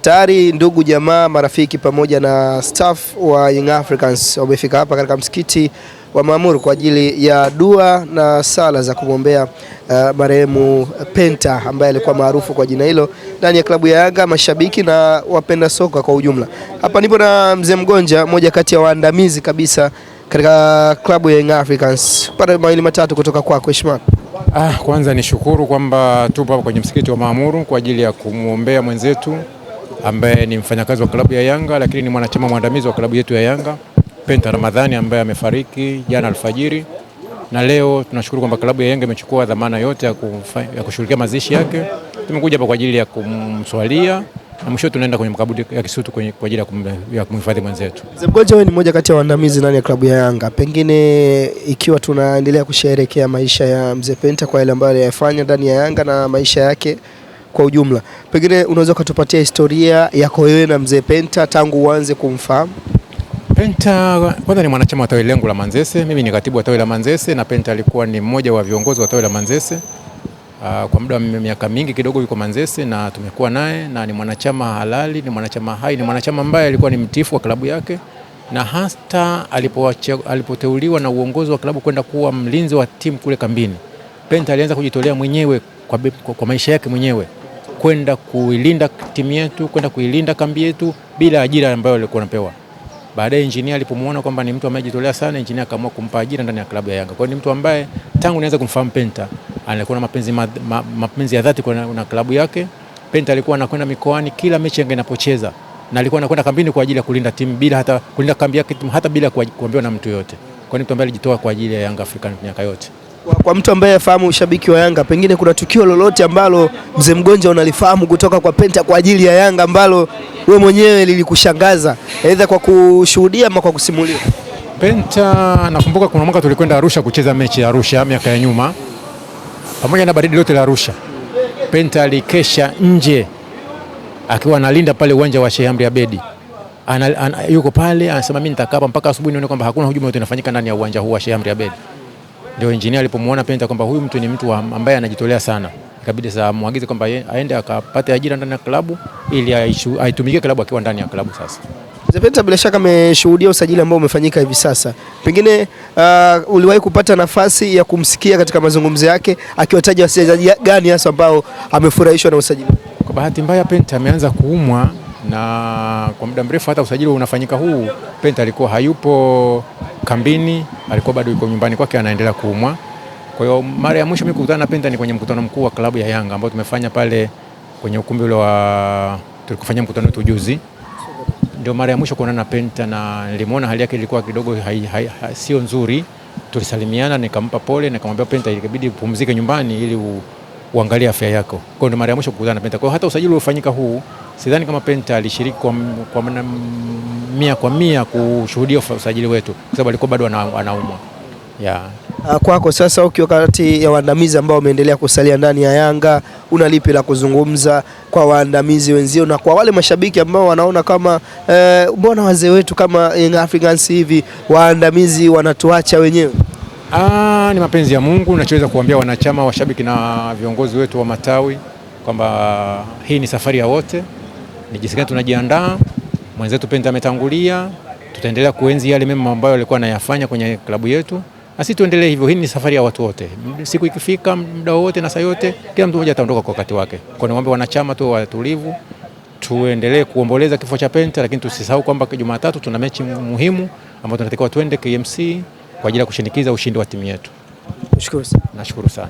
Tayari ndugu jamaa, marafiki pamoja na staff wa Young Africans wamefika hapa katika msikiti wa Maamur kwa ajili ya dua na sala za kumwombea marehemu Penta ambaye alikuwa maarufu kwa jina hilo ndani ya klabu ya Yanga, mashabiki na wapenda soka kwa ujumla. Hapa nipo na Mzee Mgonja, moja kati ya waandamizi kabisa katika klabu ya Young Africans. Pata mawili matatu kutoka kwako heshima. Kwanza nishukuru kwamba tupo hapa kwenye msikiti wa Maamur kwa ajili ya kumwombea mwenzetu ambaye ni mfanyakazi wa klabu ya Yanga lakini ni mwanachama mwandamizi wa klabu yetu ya Yanga, Penta Ramadhani, ambaye amefariki jana alfajiri. Na leo tunashukuru kwamba klabu ya Yanga imechukua dhamana yote ya kushughulikia mazishi yake. Tumekuja hapa kwa ajili ya kumswalia na mwisho tunaenda kwenye makaburi ya Kisutu kwa ajili ya kumhifadhi mwenzetu. Mzee Mgonja, wewe ni mmoja kati ya waandamizi ndani ya klabu ya Yanga. Pengine ikiwa tunaendelea kusherehekea maisha ya Mzee Penta kwa yale ambayo aliyafanya ndani ya Yanga na maisha yake kwa ujumla, pengine unaweza kutupatia historia yako wewe na Mzee Penta tangu uanze kumfahamu? Penta kwanza ni mwanachama wa tawi langu la Manzese. Mimi ni katibu wa tawi la Manzese na Penta alikuwa ni mmoja wa viongozi wa tawi la Manzese. Kwa muda wa miaka mingi kidogo yuko Manzese na tumekuwa naye, na ni mwanachama halali, ni mwanachama hai, ni mwanachama ambaye alikuwa ni mtifu wa klabu yake, na hata alipoteuliwa na uongozi wa klabu kwenda kuwa mlinzi wa timu kule kambini, Penta alianza kujitolea mwenyewe kwa maisha yake mwenyewe kwenda kuilinda timu yetu, kwenda kuilinda kambi yetu bila ajira ambayo alikuwa anapewa. Baadaye engineer alipomuona kwamba ni mtu amejitolea sana, engineer akaamua kumpa ajira ndani ya klabu ya Yanga. Kwa hiyo ni mtu ambaye tangu nianza kumfahamu Penta alikuwa na mapenzi ya dhati na klabu yake. Penta alikuwa anakwenda mikoani kila mechi Yanga inapocheza, na alikuwa anakwenda kambini kwa ajili ya kulinda timu bila hata kulinda kambi yake hata bila kuambiwa na mtu yote. Kwa ni mtu ambaye alijitoa kwa ajili ya Yanga African miaka yote. Kwa mtu ambaye afahamu ushabiki wa Yanga, pengine kuna tukio lolote ambalo Mzee Mgonja unalifahamu kutoka kwa Penta kwa ajili ya Yanga ambalo wewe mwenyewe lilikushangaza aidha kwa kushuhudia ama kwa kusimulia? Penta, nakumbuka kuna mwaka tulikwenda Arusha kucheza mechi ya Arusha miaka ya nyuma, pamoja na baridi lote la Arusha. Penta alikesha nje akiwa analinda pale uwanja wa Sheikh Amri Abedi. Yuko pale anasema mimi nitakaa hapa mpaka asubuhi nione kwamba hakuna hujuma yote inafanyika ndani ya uwanja huu wa Sheikh Amri Abedi. Ndio engineer alipomuona Penta kwamba huyu mtu ni mtu ambaye anajitolea sana, ikabidi sasa muagize kwamba aende akapate ajira ndani ya klabu ili aitumikie klabu akiwa ndani ya klabu. Sasa Mzee Penta bila shaka ameshuhudia usajili ambao umefanyika hivi sasa, pengine uliwahi kupata nafasi ya kumsikia katika mazungumzo yake akiwataja wachezaji gani hasa ambao amefurahishwa na usajili? Kwa bahati mbaya Penta ameanza kuumwa, na kwa muda mrefu hata usajili unafanyika huu Penta alikuwa hayupo kambini, alikuwa bado yuko nyumbani kwake anaendelea kuumwa. Kwa hiyo mara ya mwisho mimi kukutana na Penta ni kwenye mkutano mkuu wa klabu ya Yanga ambao tumefanya pale kwenye ukumbi ule tulikufanya mkutano wetu juzi. Ndio mara ya mwisho kuonana na Penta, na nilimuona hali yake ilikuwa kidogo sio nzuri. Tulisalimiana, nikampa pole, nikamwambia Penta ikabidi upumzike nyumbani ili uangalie afya yako. Kwa hiyo ndio mara ya mwisho kukutana na Penta. Kwa hiyo hata usajili uliofanyika huu sidhani kama Penta alishiriki kwa mia kwa mia kushuhudia usajili wetu kwa sababu alikuwa bado anaumwa. Kwako sasa, ukiwa kati ya waandamizi ambao wameendelea kusalia ndani ya Yanga, una lipi la kuzungumza kwa waandamizi wenzio na kwa wale mashabiki ambao wanaona kama mbona wazee wetu kama Young Africans hivi waandamizi wanatuacha wenyewe? Ni mapenzi ya Mungu. Nachoweza kuambia wanachama, washabiki na viongozi wetu wa matawi kwamba hii ni safari ya wote. Ni jinsi gani tunajiandaa. Mwenzetu Penta ametangulia, tutaendelea kuenzi yale mema ambayo alikuwa anayafanya kwenye klabu yetu. Asi tuendelee hivyo. Hii ni safari ya watu wote. Siku ikifika, muda wote na saa yote, kila mtu mmoja ataondoka kwa wakati wake. Kwa niombe wanachama tu watulivu, tuendelee kuomboleza kifo cha Penta, lakini tusisahau kwamba Jumatatu tuna mechi muhimu ambayo tunatakiwa twende KMC kwa ajili ya kushinikiza ushindi wa timu yetu. Nashukuru sana. Nashukuru sana.